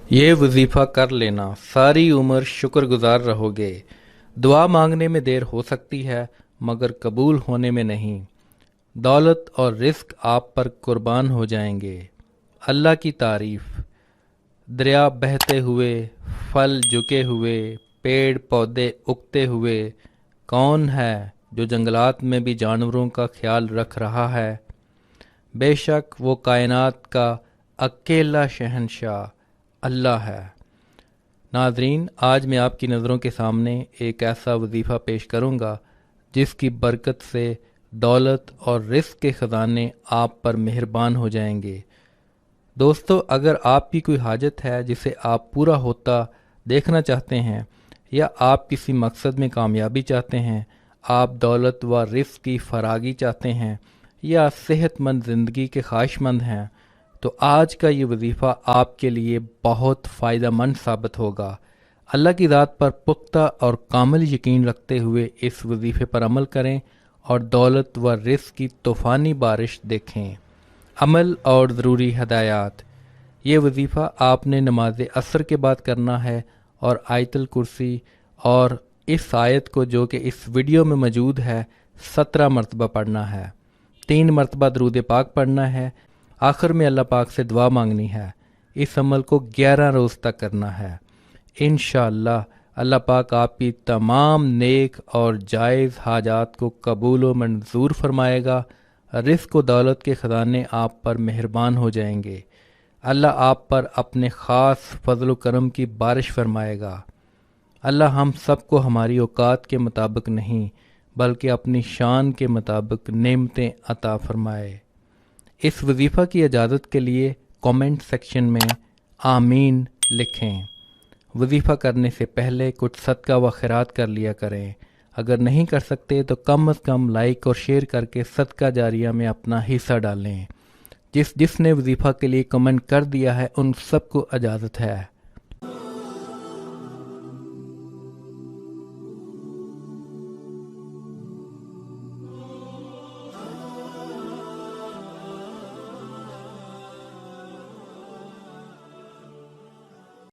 یہ وظیفہ کر لینا، ساری عمر شکر گزار رہو گے۔ دعا مانگنے میں دیر ہو سکتی ہے مگر قبول ہونے میں نہیں۔ دولت اور رزق آپ پر قربان ہو جائیں گے۔ اللہ کی تعریف۔ دریا بہتے ہوئے، پھل جھکے ہوئے، پیڑ پودے اگتے ہوئے، کون ہے جو جنگلات میں بھی جانوروں کا خیال رکھ رہا ہے؟ بے شک وہ کائنات کا اکیلا شہنشاہ اللہ ہے۔ ناظرین، آج میں آپ کی نظروں کے سامنے ایک ایسا وظیفہ پیش کروں گا جس کی برکت سے دولت اور رزق کے خزانے آپ پر مہربان ہو جائیں گے۔ دوستو، اگر آپ کی کوئی حاجت ہے جسے آپ پورا ہوتا دیکھنا چاہتے ہیں، یا آپ کسی مقصد میں کامیابی چاہتے ہیں، آپ دولت و رزق کی فراگی چاہتے ہیں، یا صحت مند زندگی کے خواہش مند ہیں، تو آج کا یہ وظیفہ آپ کے لیے بہت فائدہ مند ثابت ہوگا۔ اللہ کی ذات پر پختہ اور کامل یقین رکھتے ہوئے اس وظیفے پر عمل کریں اور دولت و رزق کی طوفانی بارش دیکھیں۔ عمل اور ضروری ہدایات۔ یہ وظیفہ آپ نے نماز عصر کے بعد کرنا ہے اور آیت الکرسی اور اس آیت کو جو کہ اس ویڈیو میں موجود ہے 17 مرتبہ پڑھنا ہے۔ 3 مرتبہ درود پاک پڑھنا ہے۔ آخر میں اللہ پاک سے دعا مانگنی ہے۔ اس عمل کو 11 روز تک کرنا ہے۔ انشاءاللہ اللہ پاک آپ کی تمام نیک اور جائز حاجات کو قبول و منظور فرمائے گا۔ رزق و دولت کے خزانے آپ پر مہربان ہو جائیں گے۔ اللہ آپ پر اپنے خاص فضل و کرم کی بارش فرمائے گا۔ اللہ ہم سب کو ہماری اوقات کے مطابق نہیں بلکہ اپنی شان کے مطابق نعمتیں عطا فرمائے۔ اس وظیفہ کی اجازت کے لیے کامنٹ سیکشن میں آمین لکھیں۔ وظیفہ کرنے سے پہلے کچھ صدقہ و خیرات کر لیا کریں۔ اگر نہیں کر سکتے تو کم از کم لائک اور شیئر کر کے صدقہ جاریہ میں اپنا حصہ ڈالیں۔ جس نے وظیفہ کے لیے کمنٹ کر دیا ہے ان سب کو اجازت ہے۔